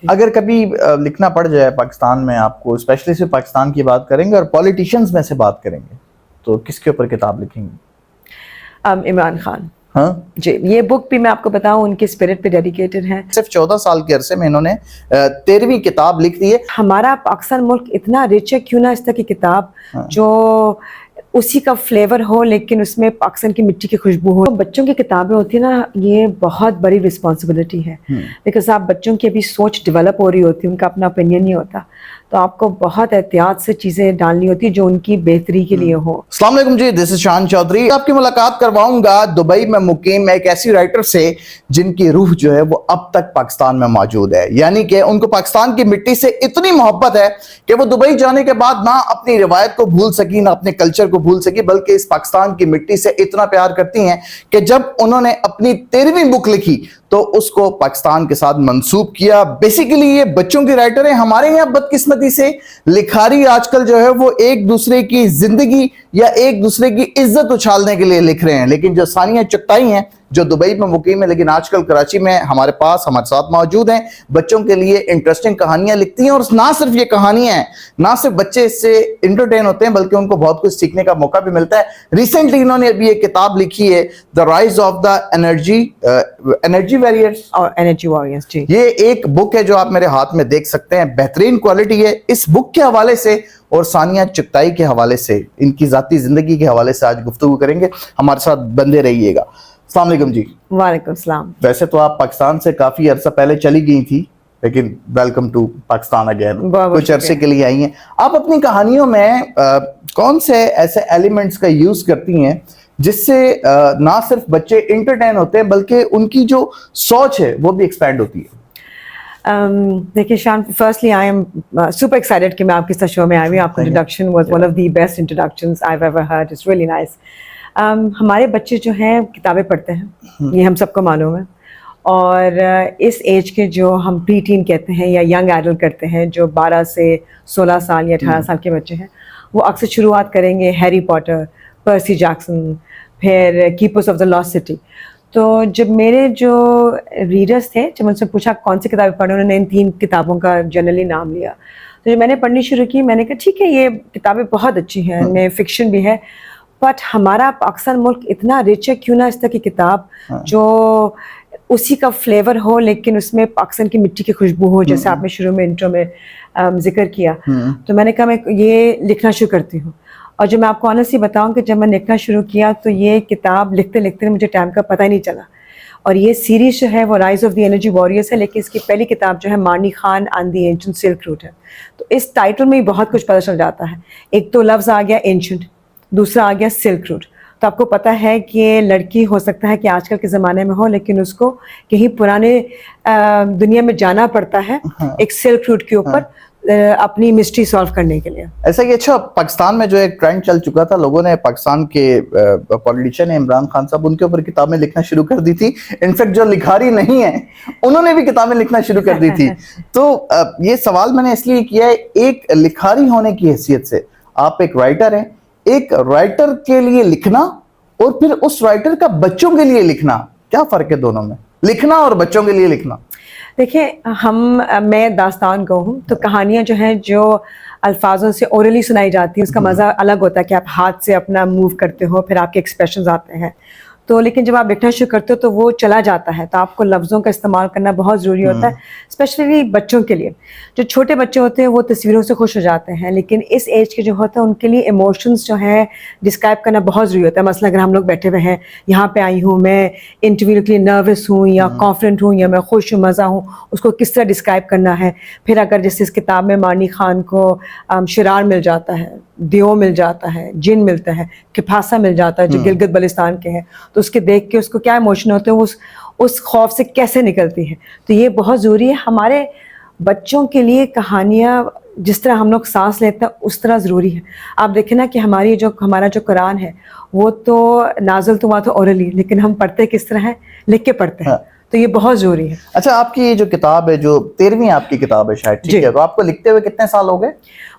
اگر کبھی لکھنا پڑ جائے پاکستان میں آپ کو، اسپیشلی صرف پاکستان کی بات کریں گے اور پولیٹیشنز میں سے بات کریں گے، تو کس کے اوپر کتاب لکھیں گے؟ عمران خان. ہاں جی، یہ بک بھی میں آپ کو بتاؤں ان کے اسپرٹ پہ ڈیڈیکیٹڈ ہے. صرف 14 سال کے عرصے میں انہوں نے 13ویں کتاب لکھ دی ہے. ہمارا پاکستان ملک اتنا رچ ہے، کیوں نہ اس طرح کی کتاب جو اسی کا فلیور ہو لیکن اس میں پاکستان کی مٹی کی خوشبو ہو. بچوں کی کتابیں ہوتی ہیں نا، یہ بہت بڑی رسپانسبلٹی ہے، بیکاز آپ بچوں کی ابھی سوچ ڈیولپ ہو رہی ہوتی ہے، ان کا اپنا اوپینین نہیں ہوتا، تو آپ کو بہت احتیاط سے چیزیں ڈالنی ہوتی جو ان کی بہتری کے لیے ہو. السلام علیکم جی، دس از شان چودھری. آپ کی ملاقات کرواؤں گا دبئی میں مقیم ایک ایسی رائٹر سے جن کی روح جو ہے وہ اب تک پاکستان میں موجود ہے، یعنی کہ ان کو پاکستان کی مٹی سے اتنی محبت ہے کہ وہ دبئی جانے کے بعد نہ اپنی روایت کو بھول سکی، نہ اپنے کلچر کو بھول سکی، بلکہ اس پاکستان کی مٹی سے اتنا پیار کرتی ہیں کہ جب انہوں نے اپنی 13ویں بک لکھی تو اس کو پاکستان کے ساتھ منسوب کیا. بیسیکلی یہ بچوں کی رائٹر ہیں. ہمارے یہاں بدقسمتی سے لکھاری آج کل جو ہے وہ ایک دوسرے کی زندگی یا ایک دوسرے کی عزت اچھالنے کے لیے لکھ رہے ہیں، لیکن جو ثانیہ چغتائی ہیں جو دبئی میں مقیم ہے لیکن آج کل کراچی میں ہمارے ساتھ موجود ہیں، بچوں کے لیے انٹرسٹنگ کہانیاں لکھتی ہیں. اور نہ صرف یہ کہانیاں ہیں، نہ صرف بچے اس سے انٹرٹین ہوتے ہیں بلکہ ان کو بہت کچھ سیکھنے کا موقع بھی ملتا ہے. ریسنٹلی انہوں نے ابھی ایک کتاب لکھی ہے، the rise of the energy warriors اور انرجی وارئرز. جی، یہ ایک بک ہے جو آپ میرے ہاتھ میں دیکھ سکتے ہیں، بہترین کوالٹی ہے. اس بک کے حوالے سے اور ثانیہ چغتائی کے حوالے سے، ان کی ذاتی زندگی کے حوالے سے آج گفتگو کریں گے. ہمارے ساتھ بندے رہیے گا. السلام علیکم جی. وعلیکم السلام. ویسے تو آپ پاکستان سے کافی عرصہ پہلے چلی گئی تھی، لیکن ویلکم ٹو پاکستان اگین، کچھ عرصے کے لیے آئی ہیں. آپ اپنی کہانیوں میں کون سے ایسے ایلیمنٹس کا یوز کرتی ہیں جس سے نہ صرف بچے انٹرٹین ہوتے ہیں بلکہ ان کی جو سوچ ہے وہ بھی ایکسپینڈ ہوتی ہے؟ دیکھیے شان، firstly I am super excited کہ میں آپ کے ساتھ شو میں آئی ہوں. آپ کا introduction was one of the best introductions I have ever heard. It's really nice. ہمارے بچے جو ہیں کتابیں پڑھتے ہیں، یہ ہم سب کو معلوم ہے. اور اس ایج کے جو ہم پری ٹین کہتے ہیں یا ینگ ایڈلٹ کرتے ہیں، جو 12 سے 16 سال یا 18 سال کے بچے ہیں، وہ اکثر شروعات کریں گے ہیری پاٹر، پرسی جیکسن، پھر keepers of the last city. تو جب میرے جو ریڈرز تھے، جب ان سے پوچھا کون سی کتابیں پڑھیں، انہوں نے ان 3 کتابوں کا جنرلی نام لیا. تو جب میں نے پڑھنی شروع کی، میں نے کہا ٹھیک ہے یہ کتابیں بہت اچھی ہیں، ان میں فکشن بھی ہے، بٹ ہمارا پاکستان ملک اتنا رچ ہے، کیوں نہ اس طرح کی کتاب جو اسی کا فلیور ہو لیکن اس میں پاکستان کی مٹی کی خوشبو ہو، جیسے آپ نے شروع میں انٹرو میں ذکر کیا. تو میں نے کہا میں یہ لکھنا شروع کرتی ہوں. اور جو میں آپ کو آنیسٹلی بتاؤں کہ جب میں لکھنا شروع کیا تو یہ کتاب لکھتے لکھتے مجھے ٹائم کا پتہ ہی نہیں چلا. اور یہ سیریز جو ہے وہ rise of the energy warriors ہے، لیکن اس کی پہلی کتاب جو ہے مارنی خان آن دی اینشنٹ سلک روٹ ہے. تو اس ٹائٹل میں ہی بہت کچھ پتہ چل جاتا ہے. ایک تو لفظ آ گیا اینشنٹ، دوسرا آ گیا سلک روٹ. تو آپ کو پتہ ہے کہ لڑکی ہو سکتا ہے کہ آج کل کے زمانے میں ہو لیکن اس کو کہیں پرانے دنیا میں جانا پڑتا ہے ایک سلک روٹ کے اوپر اپنی مسٹری سالو کرنے کے لیے. ایسا کہ اچھا پاکستان میں جو ایک ٹرینڈ چل چکا تھا، لوگوں نے پاکستان کے پولیٹیشین عمران خان صاحب، ان کے اوپر کتابیں لکھنا شروع کر دی تھی. انفیکٹ جو لکھاری نہیں ہیں انہوں نے بھی کتابیں لکھنا شروع کر دی تھی. تو یہ سوال میں نے اس لیے کیا ہے، ایک لکھاری ہونے کی حیثیت سے آپ ایک رائٹر ہیں، ایک رائٹر کے لیے لکھنا اور پھر اس رائٹر کا بچوں کے لیے لکھنا، کیا فرق ہے دونوں میں، لکھنا اور بچوں کے لیے لکھنا؟ دیکھیں میں داستان گو ہوں، تو کہانیاں جو ہیں جو الفاظوں سے اورلی سنائی جاتی ہیں اس کا مزہ الگ ہوتا ہے کہ آپ ہاتھ سے اپنا موو کرتے ہو، پھر آپ کے ایکسپریشنز آتے ہیں. تو لیکن جب آپ لکھنا شروع کرتے ہو تو وہ چلا جاتا ہے، تو آپ کو لفظوں کا استعمال کرنا بہت ضروری ہوتا ہے، اسپیشلی بچوں کے لیے. جو چھوٹے بچے ہوتے ہیں وہ تصویروں سے خوش ہو جاتے ہیں، لیکن اس ایج کے جو ہوتے ہیں ان کے لیے ایموشنز جو ہیں ڈسکرائب کرنا بہت ضروری ہوتا ہے. مثلا اگر ہم لوگ بیٹھے ہوئے ہیں، یہاں پہ آئی ہوں میں، انٹرویو کے لیے نروس ہوں یا کانفیڈنٹ ہوں یا میں خوش ہوں، مزہ ہوں، اس کو کس طرح ڈسکرائب کرنا ہے. پھر اگر جیسے اس کتاب میں مارنی خان کو شرار مل جاتا ہے، دیو مل جاتا ہے، جن ملتا ہے، کھپاسا مل جاتا ہے جو گلگت بلتستان کے ہیں، تو اس کے دیکھ کے اس کو کیا ایموشن ہوتے ہیں، وہ اس خوف سے کیسے نکلتی ہے. تو یہ بہت ضروری ہے. ہمارے بچوں کے لیے کہانیاں جس طرح ہم لوگ سانس لیتے ہیں اس طرح ضروری ہے. آپ دیکھیں نا کہ ہمارا جو قرآن ہے وہ تو نازل تو ہوا تو اورلی، لیکن ہم پڑھتے کس طرح ہیں، لکھ کے پڑھتے ہیں. تو یہ بہت ضروری ہے. اچھا آپ کی جو کتاب ہے، جو 13ویں آپ کی کتاب ہے شاید، ٹھیک ہے، تو آپ کو لکھتے ہوئے کتنے سال ہو گئے؟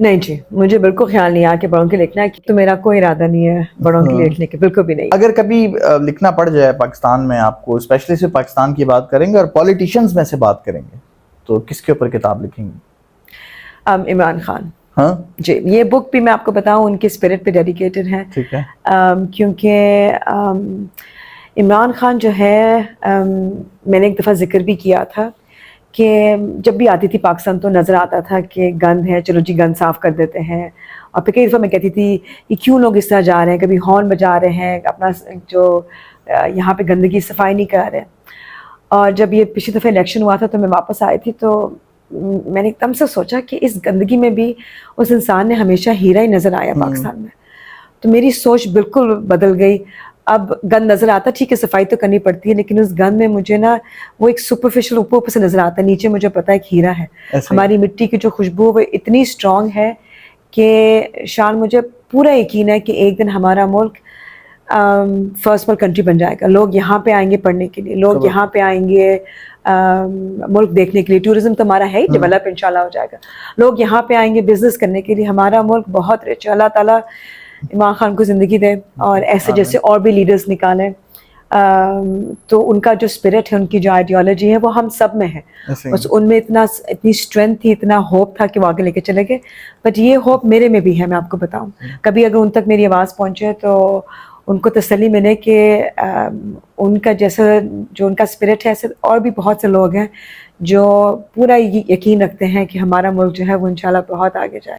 نہیں جی، مجھے بالکل خیال نہیں آیا کہ بڑوں کے لکھنا ہے، تو میرا کوئی ارادہ نہیں ہے بڑوں کے لیے لکھنے کے، بالکل بھی نہیں. اگر کبھی لکھنا پڑ جائے پاکستان میں آپ کو، اسپیشلی سے پاکستان کی بات کریں گے اور پولیٹیشنز میں سے بات کریں گے، تو کس کے اوپر کتاب لکھیں گے؟ عمران خان. ہاں جی، یہ بک بھی میں آپ کو بتاؤں ان کے اسپرٹ پہ ڈیڈیکیٹڈ ہے. ٹھیک ہے. کیونکہ عمران خان جو ہے، میں نے ایک دفعہ ذکر بھی کیا تھا کہ جب بھی آتی تھی پاکستان تو نظر آتا تھا کہ گند ہے، چلو جی گند صاف کر دیتے ہیں. اور پھر کئی دفعہ میں کہتی تھی کہ کیوں لوگ اس طرح جا رہے ہیں، کبھی ہارن بجا رہے ہیں، اپنا جو یہاں پہ گندگی صفائی نہیں کر رہے. اور جب یہ پچھلی دفعہ الیکشن ہوا تھا تو میں واپس آئی تھی، تو میں نے ایک دم سے سوچا کہ اس گندگی میں بھی اس انسان نے ہمیشہ ہیرا ہی نظر آیا پاکستان میں. تو میری سوچ بالکل بدل گئی. اب گند نظر آتا، ٹھیک ہے صفائی تو کرنی پڑتی ہے، لیکن اس گند میں مجھے نا وہ ایک سپرفیشل اوپر سے نظر آتا ہے، نیچے مجھے پتا ہے ایک ہیرا ہے. ہماری مٹی کی جو خوشبو وہ اتنی اسٹرانگ ہے کہ شان مجھے پورا یقین ہے کہ ایک دن ہمارا ملک فرسٹ ورلڈ کنٹری بن جائے گا. لوگ یہاں پہ آئیں گے پڑھنے کے لیے، لوگ یہاں پہ آئیں گے ملک دیکھنے کے لیے. ٹورزم تو ہمارا ہے ہی، ڈیولپ انشاءاللہ ہو جائے گا. لوگ یہاں پہ آئیں گے بزنس کرنے کے لیے. ہمارا ملک بہت رچ ہے. اللہ تعالیٰ عمران خان کو زندگی دے اور ایسے جیسے اور بھی لیڈرز نکالیں. تو ان کا جو اسپرٹ ہے، ان کی جو آئیڈیالوجی ہے وہ ہم سب میں ہے. بس ان میں اتنی اسٹرینتھ تھی، اتنا ہوپ تھا کہ وہ آگے لے کے چلے گئے. بٹ یہ ہوپ میرے میں بھی ہے، میں آپ کو بتاؤں. کبھی اگر ان تک میری آواز پہنچے تو ان کو تسلی ملے کہ ان کا جیسا جو ان کا اسپرٹ ہے، ایسے اور بھی بہت سے لوگ ہیں جو پورا یقین رکھتے ہیں کہ ہمارا ملک جو ہے وہ انشاءاللہ بہت آگے جائے.